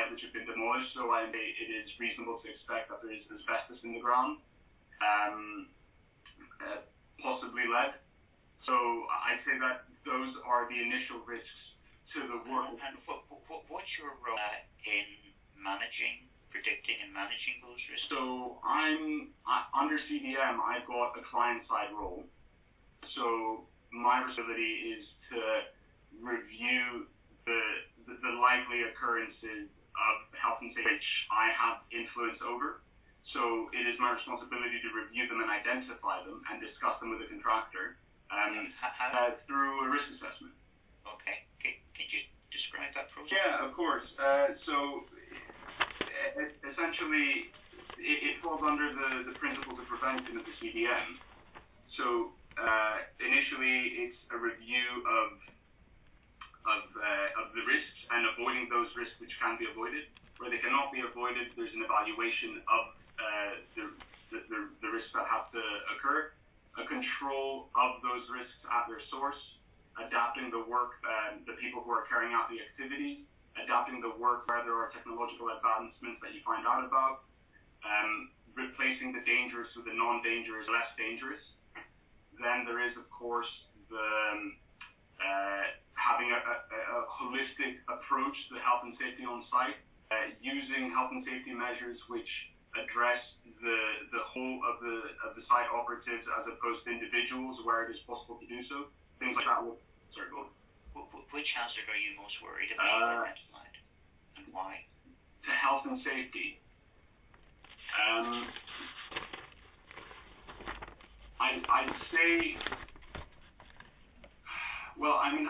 site which have been demolished, so it is reasonable to expect that there is asbestos in the ground, possibly lead. So I'd say that those are the initial risks to the work. And what's your role in predicting and managing those risks? So under CDM, I've got a client-side role. So my responsibility is to review the likely occurrences of health and safety which I have influence over. So it is my responsibility to review them and identify them and discuss them with the contractor through a risk assessment. Okay. Can you describe that process? Yeah, of course. So essentially, it falls under the principles of prevention of the CDM. So initially, it's a review of the risks and avoiding those risks which can be avoided. Where they cannot be avoided, there's an evaluation of the risks that have to occur, a control of those risks at their source, adapting the work, the people who are carrying out the activities, adapting the work where there are technological advancements that you find out about, replacing the dangerous with the non-dangerous, less dangerous. Then there is, of course, the having a holistic approach to the health and safety on site, using health and safety measures which address the whole of the site operatives as opposed to individuals where it is possible to do so. Things like that. Sorry, go on. Which hazard are you most worried about identified, and why? To health and safety. I'd say. Well, I mean,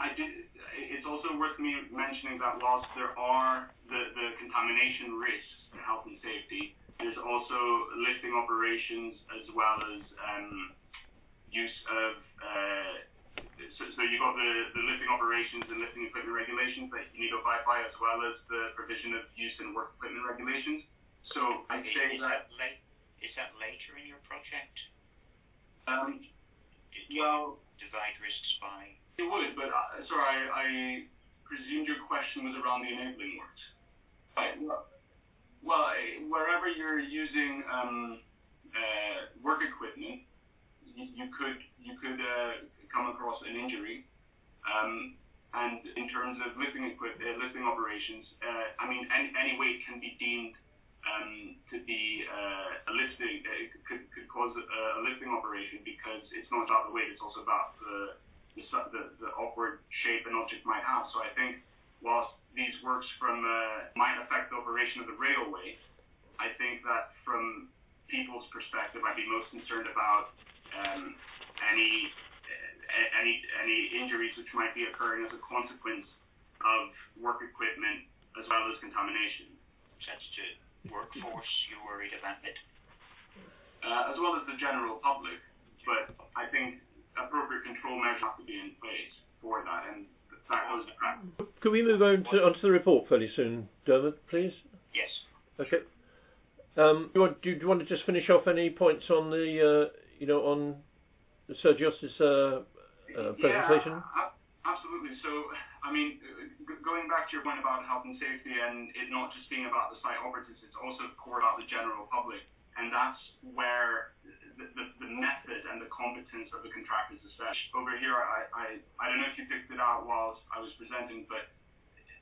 it's also worth me mentioning that whilst there are the contamination risks to health and safety, there's also lifting operations as well as use of. So you've got the lifting operations and lifting equipment regulations that you need to abide by, as well as the provision of use and work equipment regulations. So I'd say is that later in your project? Well, divide risks by. It would, but sorry, I presumed your question was around the enabling works. Right. Well, wherever you're using work equipment, you could come across an injury. And in terms of lifting operations, I mean, any weight can be deemed to be a lifting. It could cause a lifting operation because it's not about the weight; it's also about the awkward shape an object might have. So I think whilst these works might affect the operation of the railway, I think that from people's perspective, I'd be most concerned about any injuries which might be occurring as a consequence of work equipment as well as contamination. That's to workforce you're worried about it? As well as the general public, but I think appropriate control measures have to be in place for that, and that goes to practice. Can we move on onto the report fairly soon, Dermot, please? Yes. Okay. Do you want to just finish off any points on the, on Sergios's presentation? Yeah, absolutely. So, I mean, going back to your point about health and safety and it not just being about the site operatives, it's also core about the general public, and that's where the method and the competence of the contractors is set. Over here, I don't know if you picked it out whilst I was presenting, but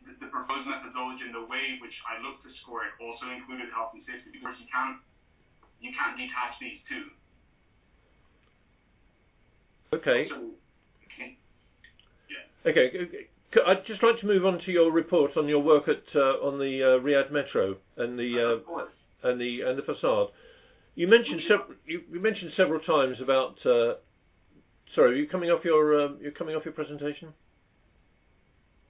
the proposed methodology and the way which I looked to score it also included health and safety, because you can't detach these two. Okay. So, okay. Yeah. Okay. I'd just like to move on to your report on your work at on the Riyadh Metro and the facade. You mentioned several times about. Sorry, are you coming off your presentation?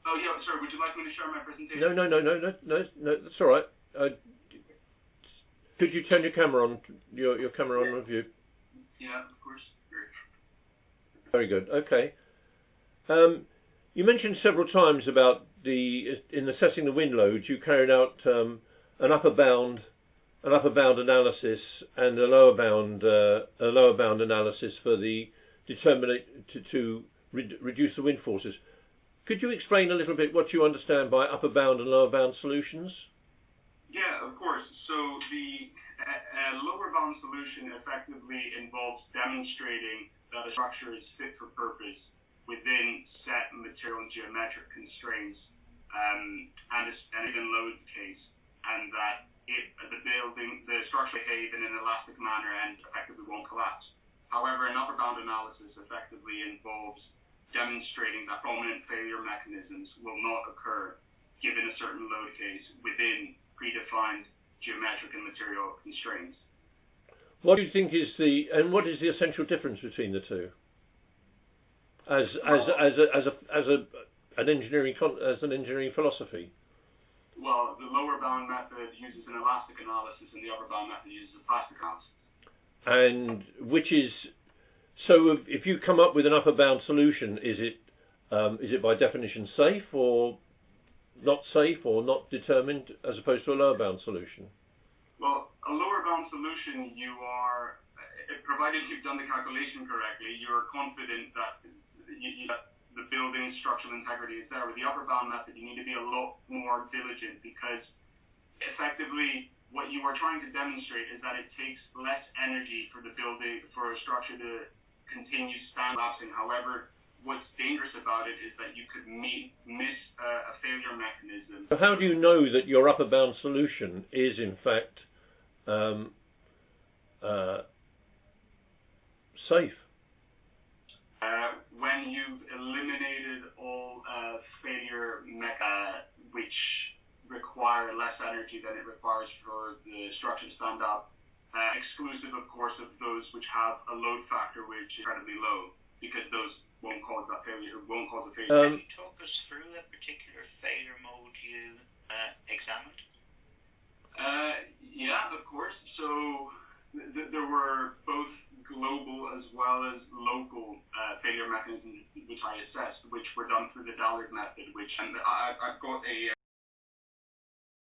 Oh yeah, sorry. Would you like me to share my presentation? No. That's all right. Could you turn your camera on? Your camera on review. Yeah, of course. Very good. Okay. You mentioned several times about in assessing the wind loads, you carried out an upper bound analysis and a lower bound analysis for the to reduce the wind forces. Could you explain a little bit what you understand by upper bound and lower bound solutions? Yeah, of course. So the lower bound solution effectively involves demonstrating that a structure is fit for purpose within set material and geometric constraints, and in load case, and that the structure behave in an elastic manner and effectively won't collapse. However, an upper bound analysis effectively involves demonstrating that prominent failure mechanisms will not occur given a certain load case within predefined geometric and material constraints. What do you think is what is the essential difference between the two? As an engineering philosophy. Well, the lower bound method uses an elastic analysis, and the upper bound method uses a plastic analysis. And which is so? If you come up with an upper bound solution, is it by definition safe or not safe or not determined, as opposed to a lower bound solution? Well, a lower bound solution, you are, provided you've done the calculation correctly, you're confident that the building structural integrity is there. With the upper bound method, you need to be a lot more diligent, because effectively what you are trying to demonstrate is that it takes less energy for a structure to continue collapsing. However, what's dangerous about it is that you could miss a failure mechanism. So how do you know that your upper bound solution is in fact safe? When you've eliminated all failure which require less energy than it requires for the structure to stand up, exclusive of course of those which have a load factor which is incredibly low, because those won't cause that failure. Can you talk us through a particular failure mode you examined? Yeah, of course. So there were both global as well as local failure mechanisms which I assessed, which were done through the Dallard method, and I've got a